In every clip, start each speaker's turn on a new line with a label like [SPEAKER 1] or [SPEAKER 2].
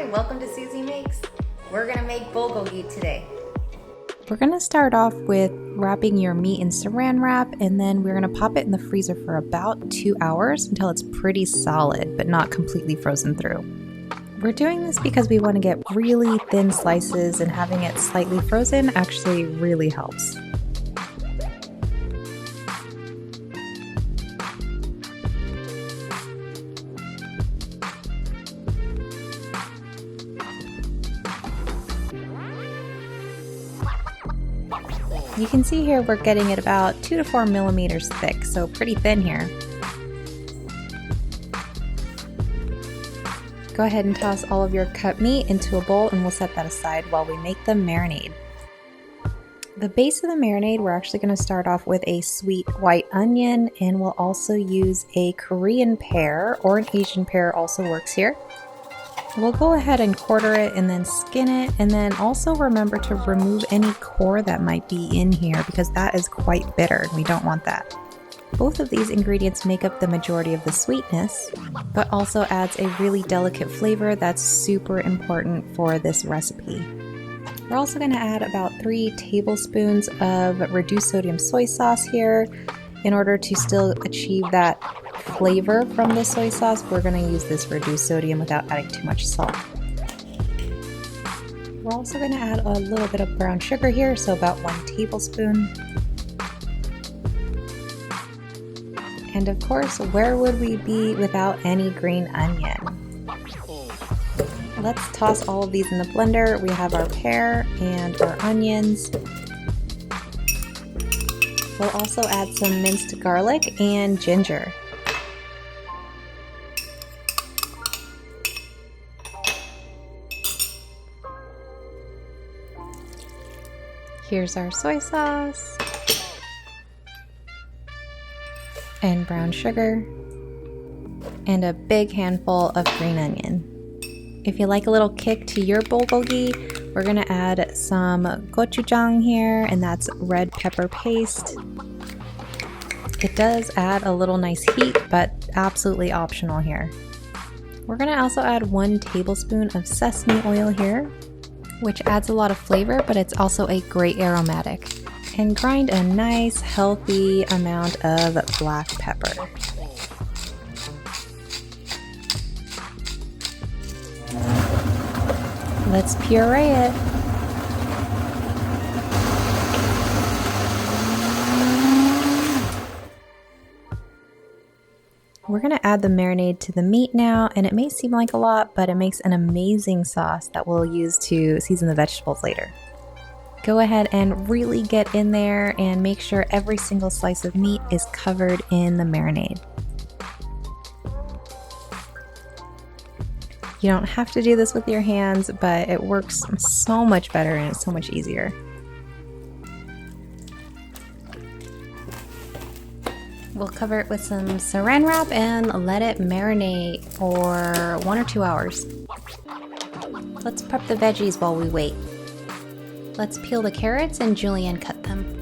[SPEAKER 1] Hi, welcome to Susie Makes. We're gonna make bulgogi today.
[SPEAKER 2] We're going to start off with wrapping your meat in saran wrap, and then we're going to pop it in the freezer for about 2 hours until it's pretty solid but not completely frozen through. We're doing this because we want to get really thin slices, and having it slightly frozen actually really helps. You can see here we're getting it about 2 to 4 millimeters thick, so pretty thin here. Go ahead and toss all of your cut meat into a bowl and we'll set that aside while we make the marinade. The base of the marinade, we're actually going to start off with a sweet white onion, and we'll also use a Korean pear, or an Asian pear also works here. We'll go ahead and quarter it and then skin it, and then also remember to remove any core that might be in here because that is quite bitter and we don't want that. Both of these ingredients make up the majority of the sweetness, but also adds a really delicate flavor that's super important for this recipe. We're also going to add about 3 tablespoons of reduced sodium soy sauce here. In order to still achieve that flavor from the soy sauce, we're going to use this reduced sodium without adding too much salt. We're also going to add a little bit of brown sugar here, so about 1 tablespoon. And of course, where would we be without any green onion? Let's toss all of these in the blender. We have our pear and our onions. We'll also add some minced garlic and ginger. Here's our soy sauce and brown sugar and a big handful of green onion. If you like a little kick to your bulgogi, we're going to add some gochujang here, and that's red pepper paste. It does add a little nice heat, but absolutely optional here. We're going to also add 1 tablespoon of sesame oil here, which adds a lot of flavor, but it's also a great aromatic. And grind a nice healthy amount of black pepper. Let's puree it. We're going to add the marinade to the meat now, and it may seem like a lot, but it makes an amazing sauce that we'll use to season the vegetables later. Go ahead and really get in there and make sure every single slice of meat is covered in the marinade. You don't have to do this with your hands, but it works so much better and it's so much easier. We'll cover it with some saran wrap and let it marinate for 1 or 2 hours. Let's prep the veggies while we wait. Let's peel the carrots and julienne cut them.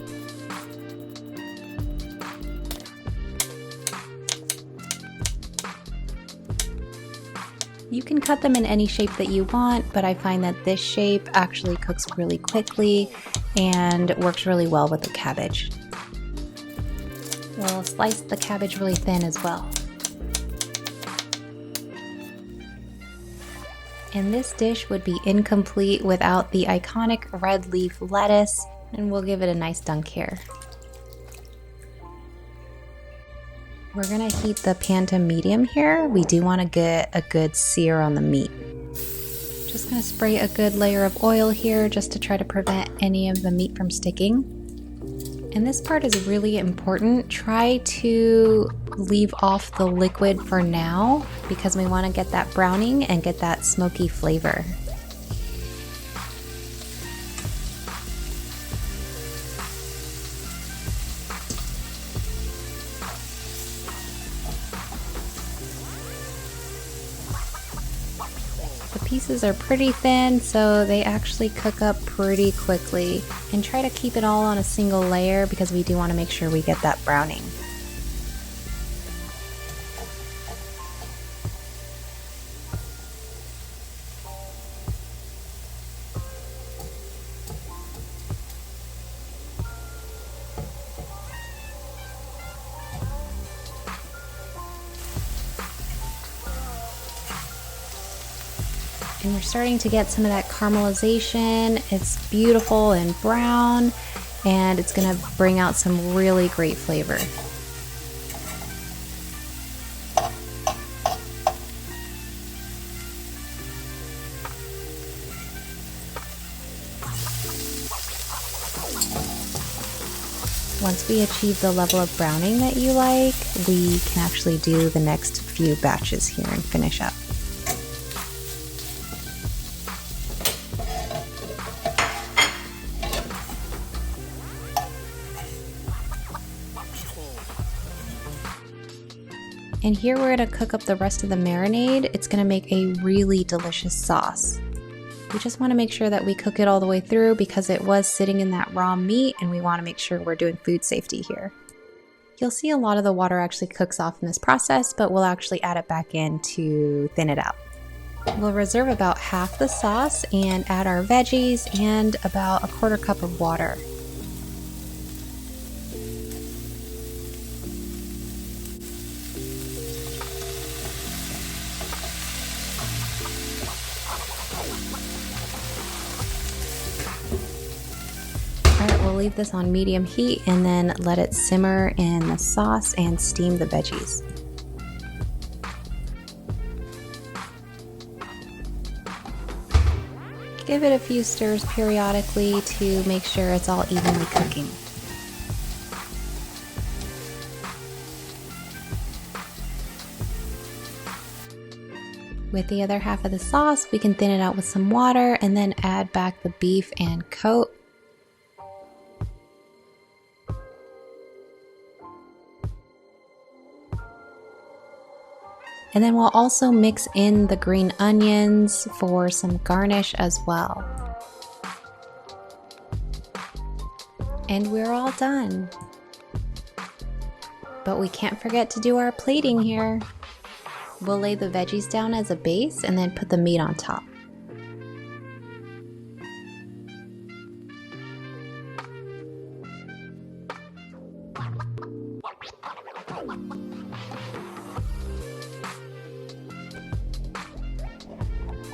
[SPEAKER 2] You can cut them in any shape that you want, but I find that this shape actually cooks really quickly and works really well with the cabbage. We'll slice the cabbage really thin as well. And this dish would be incomplete without the iconic red leaf lettuce, and we'll give it a nice dunk here. We're gonna heat the pan to medium here. We do want to get a good sear on the meat. Just gonna spray a good layer of oil here just to try to prevent any of the meat from sticking. And this part is really important. Try to leave off the liquid for now because we want to get that browning and get that smoky flavor. Pieces are pretty thin, so they actually cook up pretty quickly. And try to keep it all on a single layer because we do want to make sure we get that browning. And you're starting to get some of that caramelization. It's beautiful and brown, and it's gonna bring out some really great flavor. Once we achieve the level of browning that you like, we can actually do the next few batches here and finish up. And here we're going to cook up the rest of the marinade. It's going to make a really delicious sauce. We just want to make sure that we cook it all the way through because it was sitting in that raw meat, and we want to make sure we're doing food safety here. You'll see a lot of the water actually cooks off in this process, but we'll actually add it back in to thin it out. We'll reserve about half the sauce and add our veggies and about a 1/4 cup of water. We'll leave this on medium heat and then let it simmer in the sauce and steam the veggies. Give it a few stirs periodically to make sure it's all evenly cooking. With the other half of the sauce, we can thin it out with some water and then add back the beef and coat. And then we'll also mix in the green onions for some garnish as well. And we're all done. But we can't forget to do our plating here. We'll lay the veggies down as a base and then put the meat on top.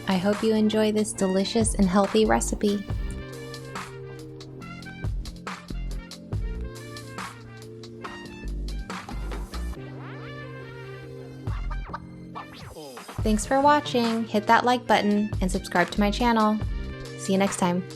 [SPEAKER 2] I hope you enjoy this delicious and healthy recipe. Thanks for watching. Hit that like button and subscribe to my channel. See you next time.